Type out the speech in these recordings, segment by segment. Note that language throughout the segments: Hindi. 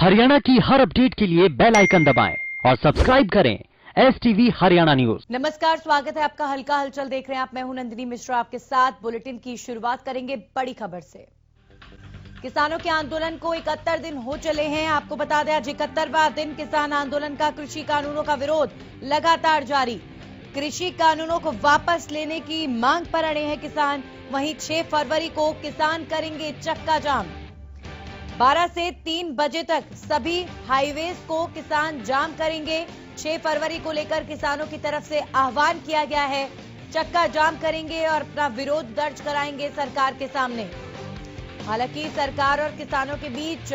हरियाणा की हर अपडेट के लिए बेल आइकन दबाएं और सब्सक्राइब करें STV हरियाणा न्यूज। नमस्कार, स्वागत है आपका। हल्का हलचल देख रहे हैं आप। मैं हूं नंदिनी मिश्रा आपके साथ। बुलेटिन की शुरुआत करेंगे बड़ी खबर से। किसानों के आंदोलन को 71 दिन हो चले हैं। आपको बता दें आज 71वां दिन किसान आंदोलन का। कृषि कानूनों का विरोध लगातार जारी। कृषि कानूनों को वापस लेने की मांग पर अड़े हैं किसान। वहीं 6 फरवरी को किसान करेंगे चक्का जाम। 12 से 3 बजे तक सभी हाईवेज को किसान जाम करेंगे। 6 फरवरी को लेकर किसानों की तरफ से आह्वान किया गया है। चक्का जाम करेंगे और अपना विरोध दर्ज कराएंगे सरकार के सामने। हालांकि सरकार और किसानों के बीच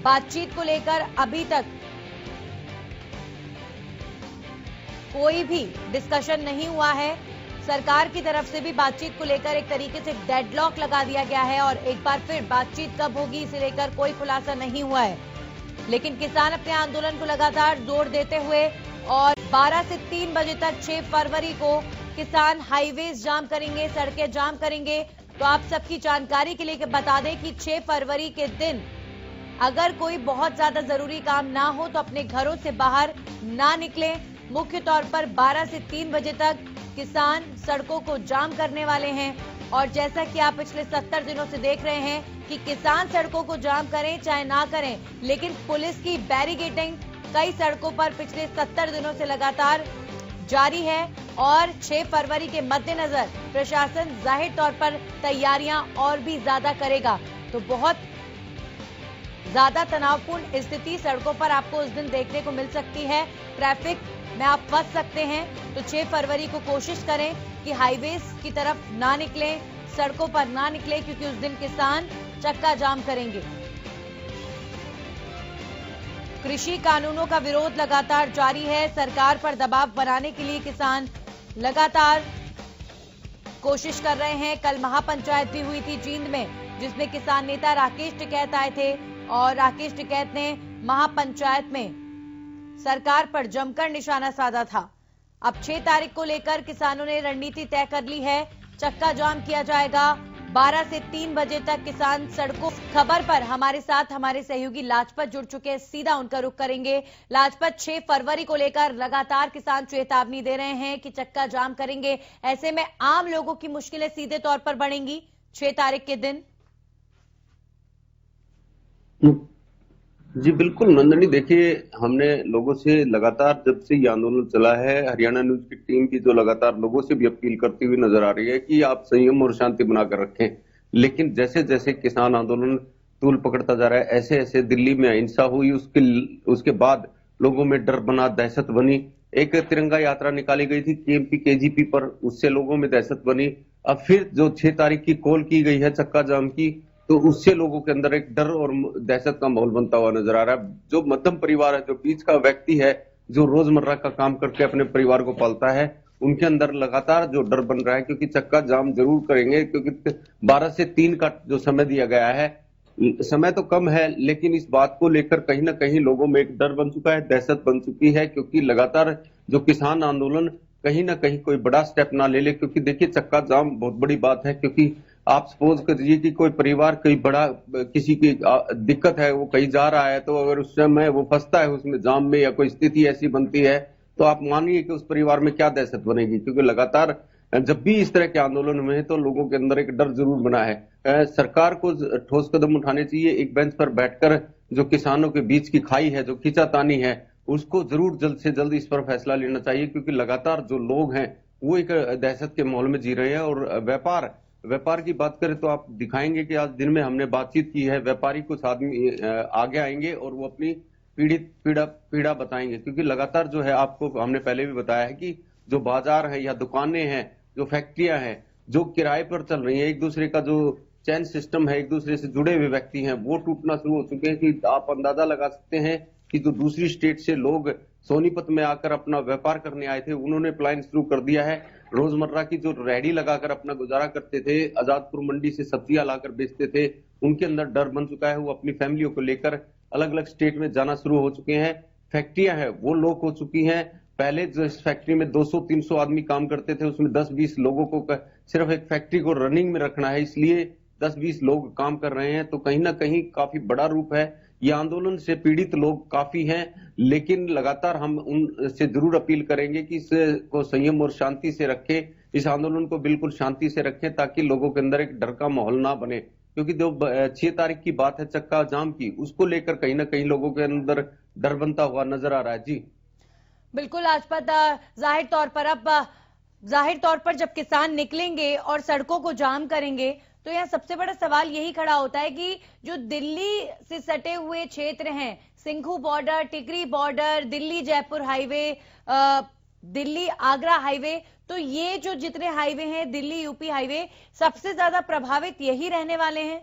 बातचीत को लेकर अभी तक कोई भी डिस्कशन नहीं हुआ है। सरकार की तरफ से भी बातचीत को लेकर एक तरीके से डेडलॉक लगा दिया गया है और एक बार फिर बातचीत कब होगी इसे लेकर कोई खुलासा नहीं हुआ है। लेकिन किसान अपने आंदोलन को लगातार जोर देते हुए और 12 से 3 बजे तक 6 फरवरी को किसान हाईवेज जाम करेंगे, सड़कें जाम करेंगे। तो आप सबकी जानकारी के लिए बता दें कि 6 फरवरी के दिन अगर कोई बहुत ज्यादा जरूरी काम ना हो तो अपने घरों से बाहर ना निकलें। मुख्य तौर पर 12 से 3 बजे तक किसान सड़कों को जाम करने वाले हैं। और जैसा कि आप पिछले 70 दिनों से देख रहे हैं कि किसान सड़कों को जाम करें चाहे ना करें, लेकिन पुलिस की बैरिकेडिंग कई सड़कों पर पिछले 70 दिनों से लगातार जारी है। और 6 फरवरी के मद्देनजर प्रशासन जाहिर तौर पर तैयारियां और भी ज्यादा करेगा। तो बहुत ज्यादा तनावपूर्ण स्थिति सड़कों पर आपको उस दिन देखने को मिल सकती है। ट्रैफिक में आप फंस सकते हैं। तो 6 फरवरी को कोशिश करें कि हाईवेज की तरफ ना निकलें, सड़कों पर ना निकलें, क्योंकि उस दिन किसान चक्का जाम करेंगे। कृषि कानूनों का विरोध लगातार जारी है। सरकार पर दबाव बनाने के लिए किसान लगातार कोशिश कर रहे हैं। कल महापंचायत भी हुई थी जींद में, जिसमें किसान नेता राकेश टिकैत आए थे और राकेश टिकैत ने महापंचायत में सरकार पर जमकर निशाना साधा था। अब 6 तारीख को लेकर किसानों ने रणनीति तय कर ली है। चक्का जाम किया जाएगा। 12 से 3 बजे तक किसान सड़कों। खबर पर हमारे साथ हमारे सहयोगी लाजपत जुड़ चुके हैं, सीधा उनका रुख करेंगे। लाजपत, 6 फरवरी को लेकर लगातार किसान चेतावनी दे रहे हैं कि चक्का जाम करेंगे। ऐसे में आम लोगों की मुश्किलें सीधे तौर पर बढ़ेंगी 6 तारीख के दिन। जी बिल्कुल नंदनी, देखिए हमने लोगों से लगातार जब से ये आंदोलन चला है, हरियाणा न्यूज की टीम भी जो लगातार लोगों से भी अपील करती हुई नजर आ रही है कि आप संयम और शांति बनाकर रखें। लेकिन जैसे जैसे किसान आंदोलन तूल पकड़ता जा रहा है, ऐसे ऐसे दिल्ली में अहिंसा हुई, उसके बाद लोगों में डर बना, दहशत बनी। एक तिरंगा यात्रा निकाली गई थी KMP KGP पर, उससे लोगों में दहशत बनी। अब फिर जो 6 तारीख की कॉल की गई है चक्का जाम की, तो उससे लोगों के अंदर एक डर और दहशत का माहौल बनता हुआ नजर आ रहा है। जो मध्यम परिवार है, जो बीच का व्यक्ति है, जो रोजमर्रा का काम करके अपने परिवार को पालता है, उनके अंदर लगातार जो डर बन रहा है, क्योंकि चक्का जाम जरूर करेंगे। क्योंकि 12 से 3 का जो समय दिया गया है, समय तो कम है, लेकिन इस बात को लेकर कहीं ना कहीं लोगों में एक डर बन चुका है, दहशत बन चुकी है। क्योंकि लगातार जो किसान आंदोलन कहीं ना कहीं कोई बड़ा स्टेप ना ले ले। क्योंकि देखिए चक्का जाम बहुत बड़ी बात है। क्योंकि आप सपोज करिए कि कोई परिवार कोई बड़ा किसी की दिक्कत है, वो कहीं जा रहा है, तो अगर उस समय वो फंसता है उसमें जाम में या कोई स्थिति ऐसी बनती है, तो आप मानिए कि उस परिवार में क्या दहशत बनेगी। क्योंकि लगातार जब भी इस तरह के आंदोलन हुए हैं तो लोगों के अंदर एक डर जरूर बना है। सरकार को ठोस कदम उठाने चाहिए। एक बेंच पर बैठकर जो किसानों के बीच की खाई है, जो खींचातानी है, उसको जरूर जल्द से जल्द इस पर फैसला लेना चाहिए। क्योंकि लगातार जो लोग हैं वो एक दहशत के माहौल में जी रहे हैं। और व्यापार की बात करें तो आप दिखाएंगे कि आज दिन में हमने बातचीत की है, व्यापारी कुछ आदमी आगे आएंगे और वो अपनी पीड़ा बताएंगे। क्योंकि लगातार जो है, आपको हमने पहले भी बताया है कि जो बाजार है या दुकानें हैं, जो फैक्ट्रियां हैं, जो किराए पर चल रही हैं, एक दूसरे का जो चैन सिस्टम है, एक दूसरे से जुड़े हुए व्यक्ति हैं, वो टूटना शुरू हो चुके हैं। कि आप अंदाजा लगा सकते हैं कि जो दूसरी स्टेट से लोग सोनीपत में आकर अपना व्यापार करने आए थे, उन्होंने पलायन शुरू कर दिया है। रोजमर्रा की जो रेहड़ी लगाकर अपना गुजारा करते थे, आजादपुर मंडी से सब्जियां लाकर बेचते थे, उनके अंदर डर बन चुका है। वो अपनी फैमिलियों को लेकर अलग अलग स्टेट में जाना शुरू हो चुके हैं। फैक्ट्रियां हैं वो लोग हो चुकी हैं। पहले जो इस फैक्ट्री में 200-300 आदमी काम करते थे, उसमें 10-20 लोगों को सिर्फ एक फैक्ट्री को रनिंग में रखना है, इसलिए 10-20 लोग काम कर रहे हैं। तो कहीं ना कहीं काफी बड़ा रूप है ये आंदोलन से पीड़ित लोग काफी हैं, लेकिन लगातार हम उनसे जरूर अपील करेंगे कि इसको संयम और शांति से रखें, इस आंदोलन को बिल्कुल शांति से रखें ताकि लोगों के अंदर एक डर का माहौल ना बने। क्योंकि जो 6 तारीख की बात है चक्का जाम की, उसको लेकर कहीं ना कहीं लोगों के अंदर डर बनता हुआ नजर आ रहा है। जी बिल्कुल लाजपत, जाहिर तौर पर जब किसान निकलेंगे और सड़कों को जाम करेंगे तो यहाँ सबसे बड़ा सवाल यही खड़ा होता है कि जो दिल्ली से सटे हुए क्षेत्र हैं, Singhu border, Tikri border, Delhi Jaipur highway, Delhi Agra highway, तो ये जो जितने हाईवे हैं, दिल्ली यूपी हाईवे, सबसे ज्यादा प्रभावित यही रहने वाले हैं।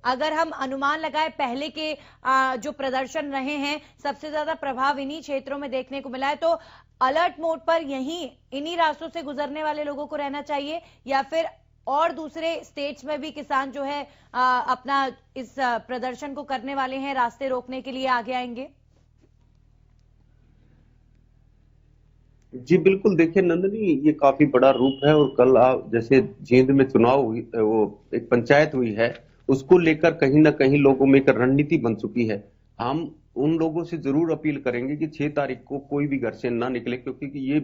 अगर हम अनुमान लगाए पहले के जो प्रदर्शन रहे हैं, सबसे ज्यादा प्रभाव इन्हीं क्षेत्रों में देखने को मिला है, तो अलर्ट मोड पर इन्हीं रास्तों से गुजरने वाले लोगों को रहना चाहिए या फिर और दूसरे स्टेट्स में भी किसान जो है अपना इस प्रदर्शन को करने वाले हैं, रास्ते रोकने के लिए आगे आएंगे? जी बिल्कुल, देखिए नंदनी, ये काफी बड़ा रूप है और कल जैसे जींद में चुनाव हुई, वो एक पंचायत हुई है, उसको लेकर कहीं ना कहीं लोगों में एक रणनीति बन चुकी है। हम उन लोगों से जरूर अपील करेंगे कि 6 तारीख को कोई भी घर से ना निकले, क्योंकि ये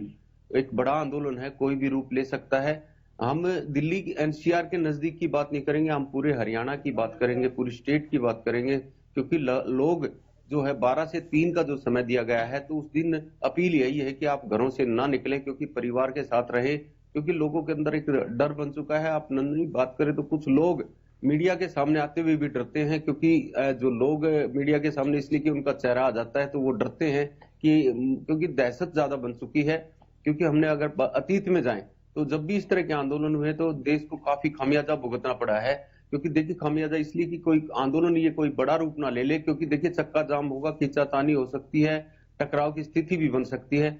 एक बड़ा आंदोलन है, कोई भी रूप ले सकता है। हम दिल्ली की एनसीआर के नजदीक की बात नहीं करेंगे, हम पूरे हरियाणा की बात करेंगे, पूरी स्टेट की बात करेंगे, क्योंकि लोग जो है 12 से 3 का जो समय दिया गया है, तो उस दिन अपील यही है कि आप घरों से ना निकलें, क्योंकि परिवार के साथ रहे, क्योंकि लोगों के अंदर एक डर बन चुका है। आप नंदनी बात करें तो कुछ लोग मीडिया के सामने आते हुए भी डरते हैं, क्योंकि जो लोग मीडिया के सामने इसलिए कि उनका चेहरा आ जाता है तो वो डरते हैं क्योंकि दहशत ज्यादा बन चुकी है। क्योंकि हमने अगर अतीत में जाएं तो जब भी इस तरह के आंदोलन हुए तो देश को काफी खामियाजा भुगतना पड़ा है। क्योंकि देखिए खामियाजा इसलिए कि कोई आंदोलन ये कोई बड़ा रूप ना ले ले, क्योंकि देखिए चक्का जाम होगा, खींचातानी हो सकती है, टकराव की स्थिति भी बन सकती है।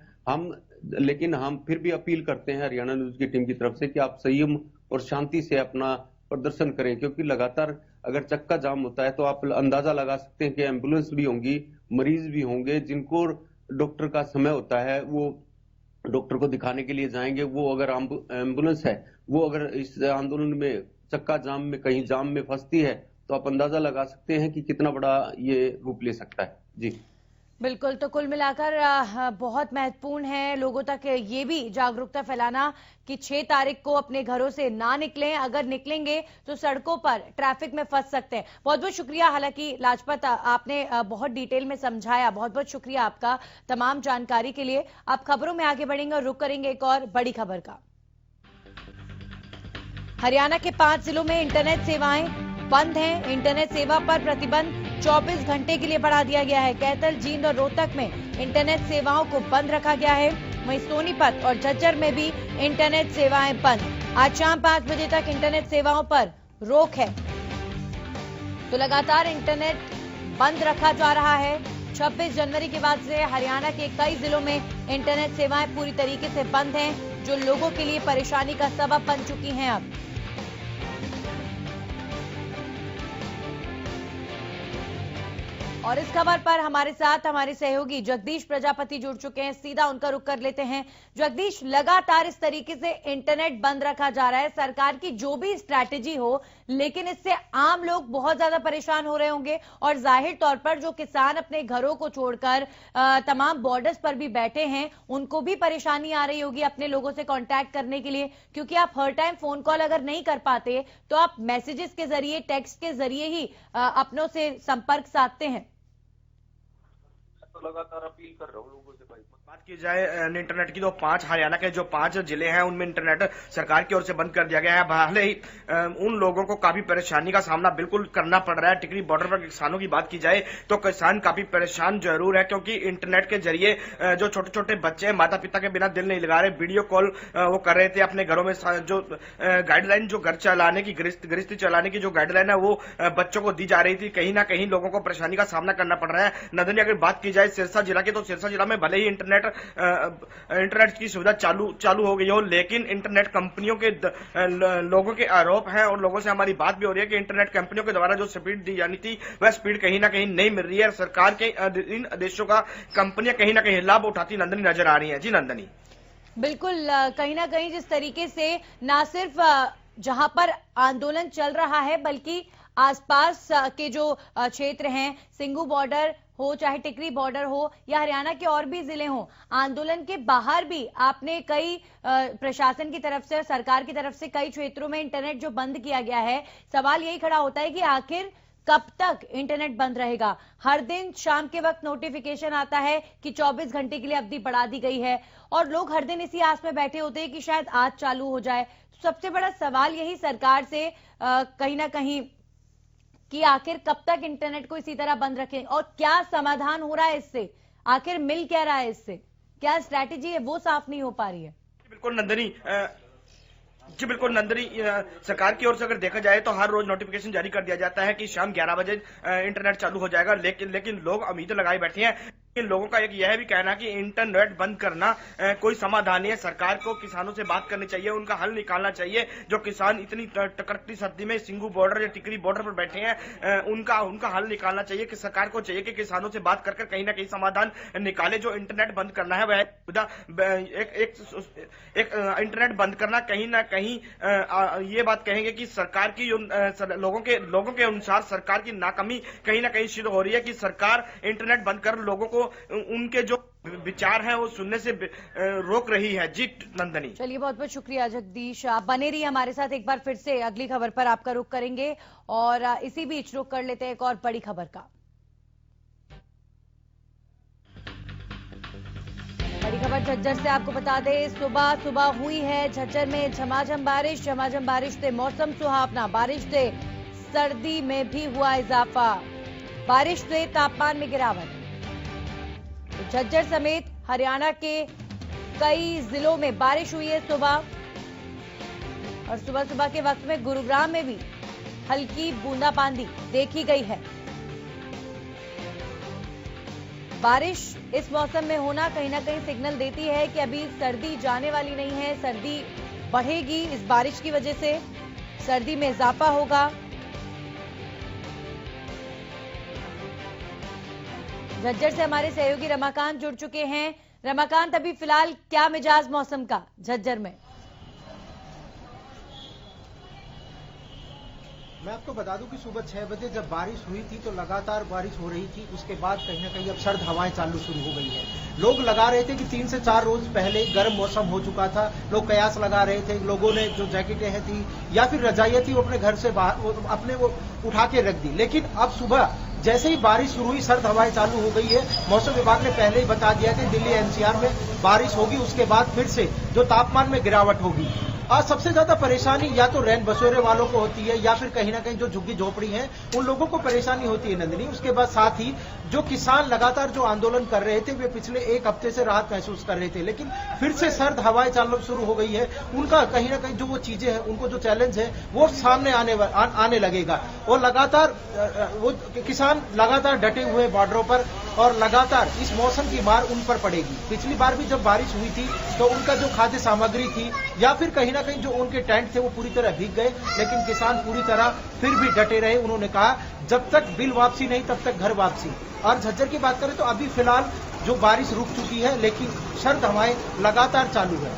लेकिन हम फिर भी अपील करते हैं हरियाणा न्यूज की टीम की तरफ से कि आप संयम और शांति से अपना प्रदर्शन करें, क्योंकि लगातार अगर चक्का जाम होता है तो आप अंदाजा लगा सकते हैं कि एम्बुलेंस भी होंगी, मरीज भी होंगे, जिनको डॉक्टर का समय होता है वो डॉक्टर को दिखाने के लिए जाएंगे, वो अगर एम्बुलेंस है वो अगर इस आंदोलन में चक्का जाम में कहीं जाम में फंसती है तो आप अंदाजा लगा सकते हैं कि कितना बड़ा ये रूप ले सकता है। जी बिल्कुल, तो कुल मिलाकर बहुत महत्वपूर्ण है लोगों तक ये भी जागरूकता फैलाना कि 6 तारीख को अपने घरों से ना निकलें, अगर निकलेंगे तो सड़कों पर ट्रैफिक में फंस सकते हैं। बहुत बहुत शुक्रिया, हालांकि लाजपत आपने बहुत डिटेल में समझाया, बहुत बहुत शुक्रिया आपका तमाम जानकारी के लिए। आप खबरों में आगे बढ़ेंगे और रुख करेंगे एक और बड़ी खबर का। हरियाणा के 5 जिलों में इंटरनेट सेवाएं बंद हैं। इंटरनेट सेवा पर प्रतिबंध 24 घंटे के लिए बढ़ा दिया गया है। कैथल, जींद और रोहतक में इंटरनेट सेवाओं को बंद रखा गया है। वहीं सोनीपत और झज्जर में भी इंटरनेट सेवाएं बंद। आज शाम 5 बजे तक इंटरनेट सेवाओं पर रोक है। तो लगातार इंटरनेट बंद रखा जा रहा है। 26 जनवरी के बाद से हरियाणा के कई जिलों में इंटरनेट सेवाएं पूरी तरीके से बंद हैं, जो लोगों के लिए परेशानी का सबब बन चुकी हैं। अब और इस खबर पर हमारे साथ हमारे सहयोगी जगदीश प्रजापति जुड़ चुके हैं, सीधा उनका रुख कर लेते हैं। जगदीश, लगातार इस तरीके से इंटरनेट बंद रखा जा रहा है, सरकार की जो भी स्ट्रैटेजी हो, लेकिन इससे आम लोग बहुत ज्यादा परेशान हो रहे होंगे और जाहिर तौर पर जो किसान अपने घरों को छोड़कर तमाम बॉर्डर्स पर भी बैठे हैं, उनको भी परेशानी आ रही होगी अपने लोगों से कांटेक्ट करने के लिए, क्योंकि आप हर टाइम फोन कॉल अगर नहीं कर पाते तो आप मैसेजेस के जरिए, टेक्स्ट के जरिए ही अपनों से संपर्क साधते हैं। लगातार अपील कर रहा हूँ लोगों से भाई, बात की जाए इंटरनेट की तो 5 हरियाणा के जो 5 जिले हैं उनमें इंटरनेट सरकार की ओर से बंद कर दिया गया है। भले ही उन लोगों को काफी परेशानी का सामना बिल्कुल करना पड़ रहा है। टिकरी बॉर्डर पर किसानों की बात की जाए तो किसान काफी परेशान जरूर है, क्योंकि इंटरनेट के जरिए जो छोटे छोटे बच्चे माता पिता के बिना दिल नहीं लगा रहे, वीडियो कॉल वो कर रहे थे अपने घरों में। जो गाइडलाइन, जो घर चलाने की, गृहस्थी चलाने की जो गाइडलाइन है वो बच्चों को दी जा रही थी, कहीं ना कहीं लोगों को परेशानी का सामना करना पड़ रहा है। नदनी, अगर बात की जाए सिरसा जिला की तो सिरसा जिला में भले ही इंटरनेट की सुविधा चालू हो गई हो, लेकिन इंटरनेट कंपनियों के लोगों के आरोप हैं और लोगों से हमारी बात भी हो रही है कि इंटरनेट कंपनियों के द्वारा जो स्पीड दी जानी थी वह स्पीड कहीं ना कहीं नहीं मिल रही है। सरकार के इन आदेशों का कंपनियां कहीं ना कहीं लाभ उठाती नंदनी नजर आ रही है। जी नंदनी, बिल्कुल, कहीं ना कहीं जिस तरीके से ना सिर्फ जहां पर आंदोलन चल रहा है, बल्कि आसपास के जो क्षेत्र हैं, सिंघू बॉर्डर हो चाहे टिकरी बॉर्डर हो या हरियाणा के और भी जिले हों, आंदोलन के बाहर भी आपने कई प्रशासन की तरफ से, सरकार की तरफ से कई क्षेत्रों में इंटरनेट जो बंद किया गया है, सवाल यही खड़ा होता है कि आखिर कब तक इंटरनेट बंद रहेगा। हर दिन शाम के वक्त नोटिफिकेशन आता है कि 24 घंटे के लिए अवधि बढ़ा दी गई है और लोग हर दिन इसी आस में बैठे होते हैं कि शायद आज चालू हो जाए। तो सबसे बड़ा सवाल यही सरकार से कहीं ना कहीं कि आखिर कब तक इंटरनेट को इसी तरह बंद रखें और क्या समाधान हो रहा है इससे, आखिर मिल क्या रहा है इससे, क्या स्ट्रैटेजी है वो साफ नहीं हो पा रही है। बिल्कुल नंदनी, जी बिल्कुल नंदनी, सरकार की ओर से अगर देखा जाए तो हर रोज नोटिफिकेशन जारी कर दिया जाता है कि शाम 11 बजे इंटरनेट चालू हो जाएगा, लेकिन लोग उम्मीद लगाए बैठे हैं। इन लोगों का एक यह भी कहना कि इंटरनेट बंद करना कोई समाधान नहीं है। सरकार को किसानों से बात करनी चाहिए, उनका हल निकालना चाहिए। जो किसान इतनी कड़कती सर्दी में सिंघू बॉर्डर या टिकरी बॉर्डर पर बैठे हैं, उनका हल निकालना चाहिए कि सरकार को चाहिए कि किसानों से बात कर कहीं ना कहीं समाधान निकाले। जो इंटरनेट बंद करना है वह एक इंटरनेट बंद करना कहीं ना कहीं ये बात कहेंगे कि सरकार की लोगों के अनुसार सरकार की नाकामी कहीं ना कहीं सिद्ध हो रही है कि सरकार इंटरनेट बंद कर लोगों को उनके जो विचार हैं वो सुनने से रोक रही है। जी नंदनी, चलिए बहुत बहुत शुक्रिया जगदीश, आप बने रहिए हमारे साथ। एक बार फिर से अगली खबर पर आपका रुख करेंगे और इसी बीच रुख कर लेते हैं एक और बड़ी खबर का। बड़ी खबर झज्जर से आपको बता दें, सुबह हुई है झज्जर में झमाझम बारिश से मौसम सुहावना, बारिश से सर्दी में भी हुआ इजाफा, बारिश से तापमान में गिरावट। झज्जर समेत हरियाणा के कई जिलों में बारिश हुई है सुबह, और सुबह के वक्त में गुरुग्राम में भी हल्की बूंदाबांदी देखी गई है। बारिश इस मौसम में होना कहीं ना कहीं सिग्नल देती है कि अभी सर्दी जाने वाली नहीं है, सर्दी बढ़ेगी। इस बारिश की वजह से सर्दी में इजाफा होगा। झज्जर से हमारे सहयोगी रमाकांत जुड़ चुके हैं। रमाकांत, अभी फिलहाल क्या मिजाज मौसम का झज्जर में? मैं आपको बता दूं कि सुबह 6 बजे जब बारिश हुई थी तो लगातार बारिश हो रही थी। उसके बाद कहीं ना कहीं अब सर्द हवाएं चालू शुरू हो गई है। लोग लगा रहे थे कि 3 से 4 रोज पहले गर्म मौसम हो चुका था, लोग कयास लगा रहे थे। लोगों ने जो जैकेटें थी या फिर रजाइयां थी वो अपने घर से बाहर अपने वो उठा के रख दी। लेकिन अब सुबह जैसे ही बारिश शुरू हुई, सर्द हवाएं चालू हो गई है। मौसम विभाग ने पहले ही बता दिया कि दिल्ली एनसीआर में बारिश होगी, उसके बाद फिर से जो तापमान में गिरावट होगी। और सबसे ज्यादा परेशानी या तो रैन बसेरे वालों को होती है या फिर कहीं ना कहीं जो झुग्गी झोपड़ी हैं उन लोगों को परेशानी होती है नंदिनी। उसके बाद साथ ही जो किसान लगातार जो आंदोलन कर रहे थे वे पिछले 1 हफ्ते से राहत महसूस कर रहे थे, लेकिन फिर से सर्द हवाएं चलना शुरू हो गई है। उनका कहीं ना कहीं जो वो चीजें हैं, उनको जो चैलेंज है वो सामने आने लगेगा। और लगातार वो किसान लगातार डटे हुए बॉर्डरों पर और लगातार इस मौसम की मार उन पर पड़ेगी। पिछली बार भी जब बारिश हुई थी तो उनका जो खाद्य सामग्री थी या फिर कहीं ना कहीं जो उनके टेंट थे वो पूरी तरह भीग गए, लेकिन किसान पूरी तरह फिर भी डटे रहे। उन्होंने कहा जब तक बिल वापसी नहीं तब तक घर वापसी। और झज्जर की बात करें तो अभी फिलहाल जो बारिश रुक चुकी है, लेकिन सर्द हवाएं लगातार चालू है।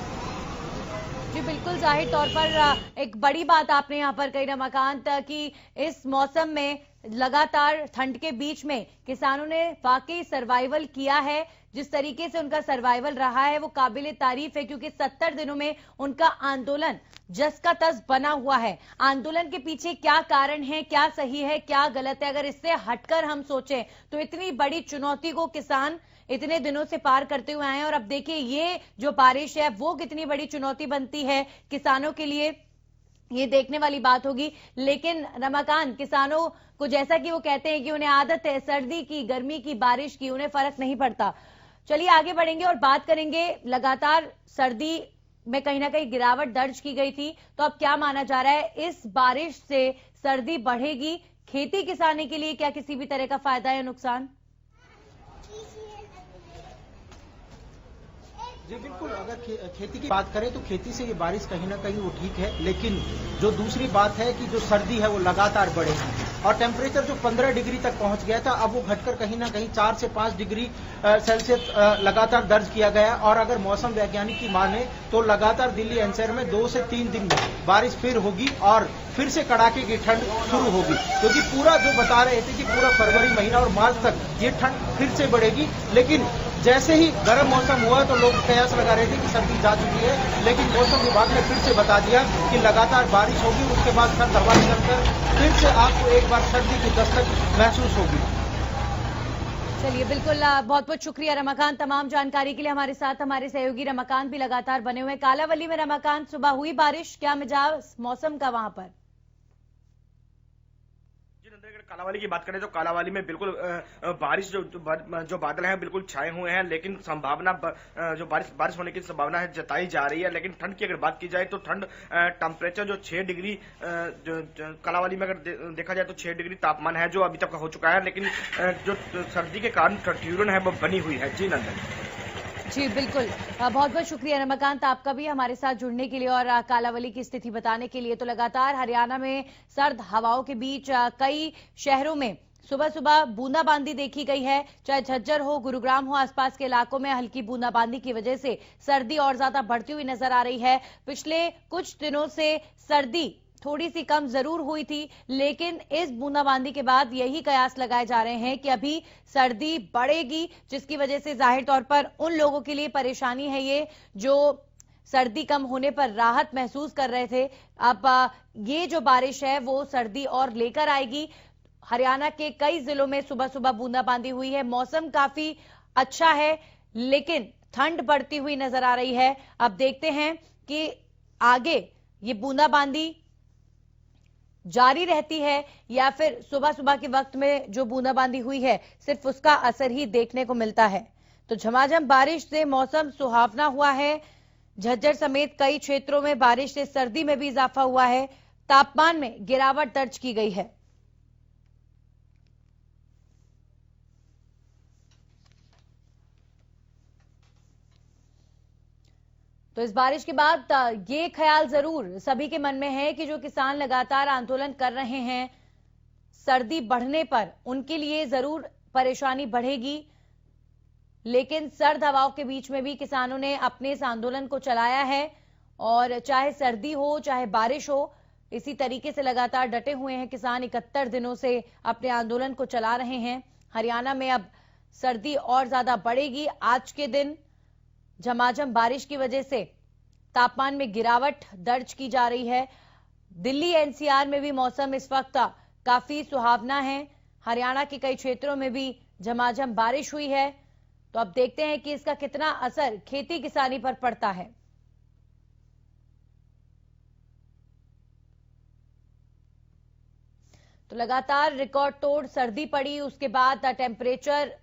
जी बिल्कुल, जाहिर तौर पर एक बड़ी बात आपने यहाँ पर कही रमाकांत कि इस मौसम में लगातार ठंड के बीच में किसानों ने वाकई सर्वाइवल किया है। जिस तरीके से उनका सर्वाइवल रहा है वो काबिले तारीफ है, क्योंकि 70 दिनों में उनका आंदोलन जस का तस बना हुआ है। आंदोलन के पीछे क्या कारण है, क्या सही है, क्या गलत है, अगर इससे हटकर हम सोचें तो इतनी बड़ी चुनौती को किसान इतने दिनों से पार करते हुए आए हैं। और अब देखिए ये जो बारिश है वो कितनी बड़ी चुनौती बनती है किसानों के लिए, ये देखने वाली बात होगी। लेकिन रमाकांत, किसानों को जैसा कि वो कहते हैं कि उन्हें आदत है सर्दी की, गर्मी की, बारिश की, उन्हें फर्क नहीं पड़ता। चलिए आगे बढ़ेंगे और बात करेंगे। लगातार सर्दी में कहीं ना कहीं गिरावट दर्ज की गई थी, तो अब क्या माना जा रहा है, इस बारिश से सर्दी बढ़ेगी, खेती किसानी के लिए क्या किसी भी तरह का फायदा या नुकसान? जी बिल्कुल, अगर खेती की बात करें तो खेती से ये बारिश कहीं ना कहीं वो ठीक है, लेकिन जो दूसरी बात है कि जो सर्दी है वो लगातार बढ़ेगी और टेम्परेचर जो 15 डिग्री तक पहुंच गया था अब वो घटकर कहीं ना कहीं 4 से 5 डिग्री सेल्सियस लगातार दर्ज किया गया। और अगर मौसम वैज्ञानिक की माने तो लगातार दिल्ली एनसीआर में 2 से 3 दिन में बारिश फिर होगी और फिर से कड़ाके की ठंड शुरू होगी, क्योंकि पूरा जो बता रहे थे कि पूरा फरवरी महीना और मार्च तक ये ठंड फिर से बढ़ेगी। लेकिन जैसे ही गर्म मौसम हुआ तो लोग कयास लगा रहे थे कि सर्दी जा चुकी है, लेकिन मौसम विभाग ने फिर से बता दिया कि लगातार बारिश होगी, उसके बाद सर्द हवा निकलकर फिर से आपको एक बार सर्दी की दस्तक महसूस होगी। चलिए बिल्कुल, बहुत बहुत शुक्रिया रमाकांत, तमाम जानकारी के लिए। हमारे साथ हमारे सहयोगी रमाकांत भी लगातार बने हुए हैं। कालावली में रमाकांत, सुबह हुई बारिश, क्या मिजाज मौसम का वहां पर? कालावाली की बात करें तो कालावाली में बिल्कुल बारिश जो बादल हैं बिल्कुल छाए हुए हैं, लेकिन संभावना जो बारिश होने की संभावना है जताई जा रही है। लेकिन ठंड की अगर बात की जाए तो ठंड टेम्परेचर जो 6 डिग्री कालावाली में अगर देखा जाए तो 6 डिग्री तापमान है जो अभी तक हो चुका है, लेकिन जो सर्दी के कारण ठंडीरन है वो बनी हुई है। जी नंदन। जी बिल्कुल, बहुत बहुत शुक्रिया रमाकांत आपका भी हमारे साथ जुड़ने के लिए और कालावली की स्थिति बताने के लिए। तो लगातार हरियाणा में सर्द हवाओं के बीच कई शहरों में सुबह सुबह बूंदाबांदी देखी गई है। चाहे झज्जर हो, गुरुग्राम हो, आसपास के इलाकों में हल्की बूंदाबांदी की वजह से सर्दी और ज्यादा बढ़ती हुई नजर आ रही है। पिछले कुछ दिनों से सर्दी थोड़ी सी कम जरूर हुई थी, लेकिन इस बूंदाबांदी के बाद यही कयास लगाए जा रहे हैं कि अभी सर्दी बढ़ेगी, जिसकी वजह से जाहिर तौर पर उन लोगों के लिए परेशानी है ये जो सर्दी कम होने पर राहत महसूस कर रहे थे। अब ये जो बारिश है वो सर्दी और लेकर आएगी। हरियाणा के कई जिलों में सुबह सुबह बूंदाबांदी हुई है। मौसम काफी अच्छा है, लेकिन ठंड बढ़ती हुई नजर आ रही है। अब देखते हैं कि आगे ये बूंदाबांदी जारी रहती है या फिर सुबह सुबह के वक्त में जो बूंदाबांदी हुई है सिर्फ उसका असर ही देखने को मिलता है। तो झमाझम बारिश से मौसम सुहावना हुआ है। झज्जर समेत कई क्षेत्रों में बारिश से सर्दी में भी इजाफा हुआ है। तापमान में गिरावट दर्ज की गई है। तो इस बारिश के बाद ये ख्याल जरूर सभी के मन में है कि जो किसान लगातार आंदोलन कर रहे हैं, सर्दी बढ़ने पर उनके लिए जरूर परेशानी बढ़ेगी। लेकिन सर्द हवाओं के बीच में भी किसानों ने अपने इस आंदोलन को चलाया है और चाहे सर्दी हो चाहे बारिश हो, इसी तरीके से लगातार डटे हुए हैं किसान। 71 दिनों से अपने आंदोलन को चला रहे हैं। हरियाणा में अब सर्दी और ज्यादा बढ़ेगी। आज के दिन झमाझम बारिश की वजह से तापमान में गिरावट दर्ज की जा रही है। दिल्ली एनसीआर में भी मौसम इस वक्त काफी सुहावना है। हरियाणा के कई क्षेत्रों में भी झमाझम बारिश हुई है। तो अब देखते हैं कि इसका कितना असर खेती किसानी पर पड़ता है। तो लगातार रिकॉर्ड तोड़ सर्दी पड़ी, उसके बाद टेम्परेचर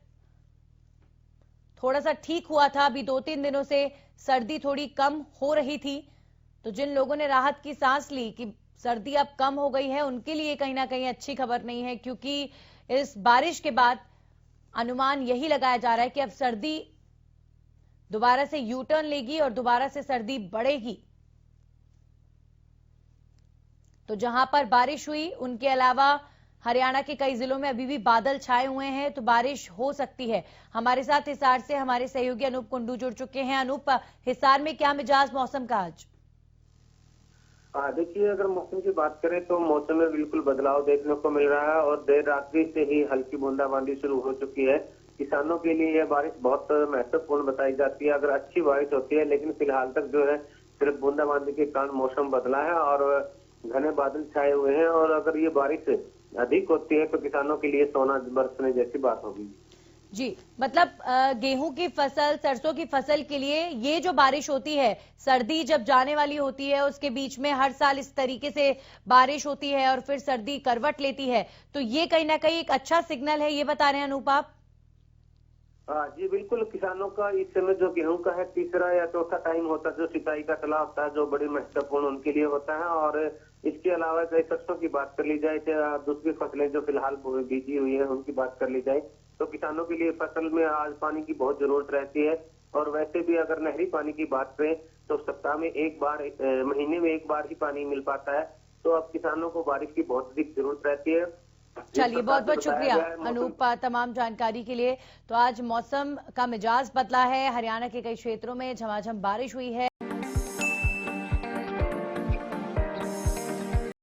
थोड़ा सा ठीक हुआ था। अभी 2-3 दिनों से सर्दी थोड़ी कम हो रही थी। तो जिन लोगों ने राहत की सांस ली कि सर्दी अब कम हो गई है, उनके लिए कहीं ना कहीं अच्छी खबर नहीं है, क्योंकि इस बारिश के बाद अनुमान यही लगाया जा रहा है कि अब सर्दी दोबारा से यू टर्न लेगी और दोबारा से सर्दी बढ़ेगी। तो जहां पर बारिश हुई उनके अलावा हरियाणा के कई जिलों में अभी भी बादल छाए हुए हैं, तो बारिश हो सकती है। हमारे साथ हिसार से हमारे सहयोगी अनूप कुंडू जुड़ चुके हैं। अनूप, हिसार में क्या मिजाज मौसम का आज? देखिए, अगर मौसम की बात करें तो मौसम में बिल्कुल बदलाव देखने को मिल रहा है और देर रात्रि से ही हल्की बूंदाबांदी शुरू हो चुकी है। किसानों के लिए यह बारिश बहुत महत्वपूर्ण बताई जाती है अगर अच्छी बारिश होती है, लेकिन फिलहाल तक जो है सिर्फ बूंदाबांदी के कारण मौसम बदला है और घने बादल छाए हुए हैं। और अगर ये बारिश अधिक होती है तो किसानों के लिए सोना बरसने जैसी बात होगी। जी, मतलब गेहूं की फसल, सरसों की फसल के लिए ये जो बारिश होती है, सर्दी जब जाने वाली होती है उसके बीच में हर साल इस तरीके से बारिश होती है और फिर सर्दी करवट लेती है, तो ये कहीं ना कहीं एक अच्छा सिग्नल है, ये बता रहे हैं अनूप आप? जी बिल्कुल, किसानों का इस समय जो गेहूं का है तीसरा या चौथा टाइम होता है जो सिंचाई का तलाब होता है, जो बड़ी महत्वपूर्ण उनके लिए होता है। और इसके अलावा कई सरसों की बात कर ली जाए, दूसरी फसलें जो फिलहाल बीजी हुई है उनकी बात कर ली जाए, तो किसानों के लिए फसल में आज पानी की बहुत जरूरत रहती है। और वैसे भी अगर नहरी पानी की बात करें तो सप्ताह में एक बार, महीने में एक बार ही पानी मिल पाता है। तो अब किसानों को बारिश की बहुत अधिक जरूरत रहती है। चलिए, बहुत बहुत शुक्रिया अनूप तमाम जानकारी के लिए। तो आज मौसम का मिजाज बदला है, हरियाणा के कई क्षेत्रों में झमाझम बारिश हुई है।